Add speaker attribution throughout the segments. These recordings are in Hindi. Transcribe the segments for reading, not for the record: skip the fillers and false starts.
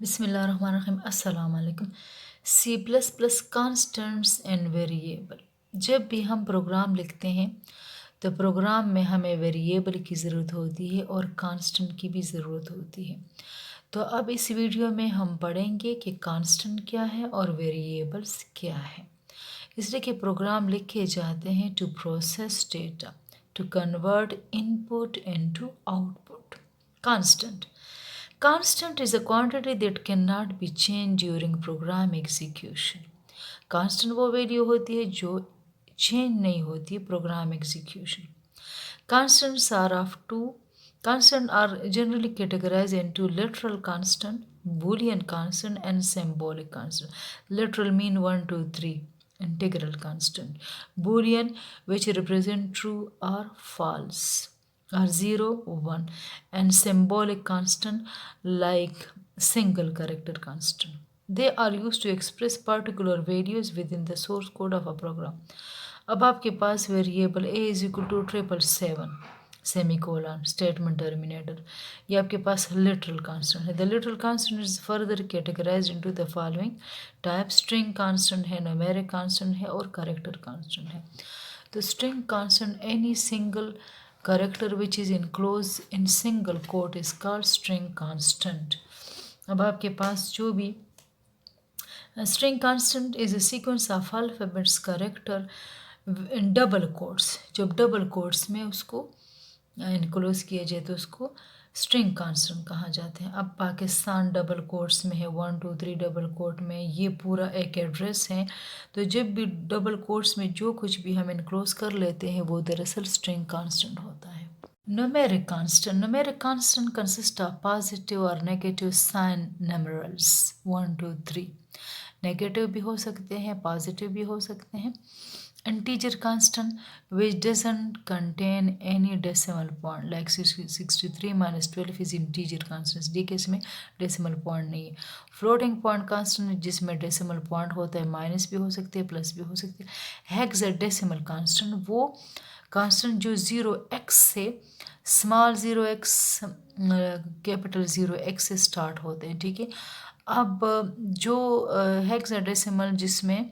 Speaker 1: बिस्मिल्लाहिर्रहमानिर्रहीम अस्सलाम वालेकुम। C plus plus constants and variable. जब भी हम प्रोग्राम लिखते हैं तो प्रोग्राम में हमें वेरिएबल की ज़रूरत होती है और कांस्टेंट की भी ज़रूरत होती है। तो अब इस वीडियो में हम पढ़ेंगे कि कांस्टेंट क्या है और वेरिएबल्स क्या है। इसलिए कि प्रोग्राम लिखे जाते हैं to process data, to convert input into output. Constant Constant is a quantity that cannot be changed during program execution. Constant वो वैल्यू होती है जो चेंज नहीं होती program execution. Constants are of two. Constants are generally categorized into literal constant, Boolean constant, and symbolic constant. Literal mean 1, 2, 3. Integral constant. Boolean, which represent true or false, or 0, 1. And symbolic constant like single character constant. They are used to express particular values within the source code of a program. अब आपके पास variable a is equal to 777 semicolon statement terminator, ये आपके पास लिटरल कांस्टेंट है। The literal constant is further categorised into the following type. String constant है, न्यूमेरिक कांस्टेंट है और कैरेक्टर कांस्टेंट है। तो string constant any single character which is enclose in single quote is called string constant. अब आपके पास जो भी string constant is a sequence of alphabets character in double quotes. जब डबल कोट्स में उसको इनक्लोज किया जाए तो उसको स्ट्रिंग कांस्टेंट कहा जाते हैं। अब पाकिस्तान डबल कोट्स में है, 1, 2, 3 डबल कोट में, ये पूरा एक एड्रेस है। तो जब भी डबल कोट्स में जो कुछ भी हम इनक्लोज कर लेते हैं वो दरअसल स्ट्रिंग कांस्टेंट होता है। Numeric constant. Numeric constant consists of positive or negative sign numerals 1, 2, 3. Negative भी हो सकते हैं, पॉजिटिव भी हो सकते हैं। Integer constant which doesn't contain any decimal point like 63 minus 12 is integer constant. D case में डेसिमल पॉइंट नहीं है। फ्लोटिंग पॉइंट कांस्टेंट जिसमें डेसिमल पॉइंट होता है, माइनस भी हो सकते हैं, प्लस भी हो सकते हैं। हेक्साडेसिमल कांस्टेंट वो कांस्टेंट जो 0x से स्मॉल 0x कैपिटल 0x से स्टार्ट होते हैं, ठीक है। अब जो हेक्साडेसिमल जिसमें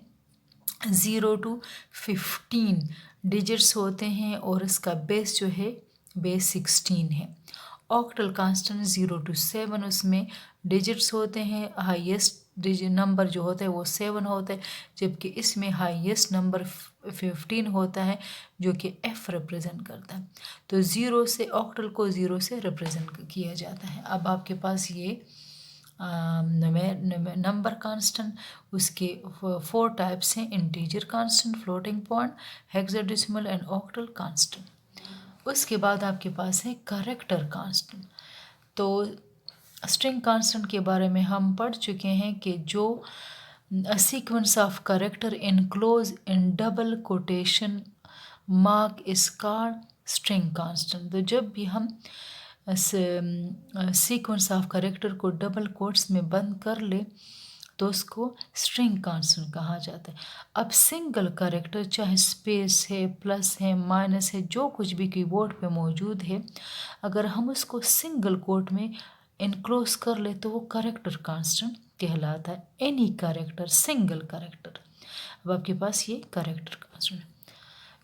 Speaker 1: 0 to 15 डिजिट्स होते हैं और इसका बेस जो है बेस 16 है। ऑक्टल कांस्टेंट 0 to 7 उसमें डिजिट्स होते हैं, हाईएस्ट डिजिट नंबर जो होता है वो 7 होता है, जबकि इसमें हाईएस्ट नंबर 15 होता है जो कि f रिप्रेजेंट करता है। तो 0 से ऑक्टल को 0 से रिप्रेजेंट किया जाता है। अब आपके पास ये नंबर कांस्टेंट, उसके 4 टाइप्स हैं, integer constant, floating point, hexadecimal and octal constant. उसके बाद आपके पास है कैरेक्टर कांस्टेंट। तो स्ट्रिंग कांस्टेंट के बारे में हम पढ़ चुके हैं कि जो sequence of character enclose in double quotation mark is called string constant. तो जब भी हम सीक्वेंस ऑफ कैरेक्टर को डबल कोट्स में बंद कर ले तो उसको स्ट्रिंग कांस्टेंट कहा जाता है। अब सिंगल कैरेक्टर चाहे स्पेस है, प्लस है, माइनस है, जो कुछ भी कीबोर्ड पे मौजूद है, अगर हम उसको सिंगल कोट में इनक्लोज कर ले तो वो कैरेक्टर कांस्टेंट कहलाता है। Any character, single character. अब आपके पास ये कैरेक्टर कांस्टेंट।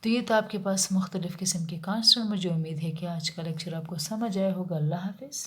Speaker 1: तो ये तो आपके पास मुख्तलिफ़ किस्म के कांस्टेंट। मुझे उम्मीद है कि आज का लेक्चर आपको समझ आया होगा। अल्लाह हाफिज़।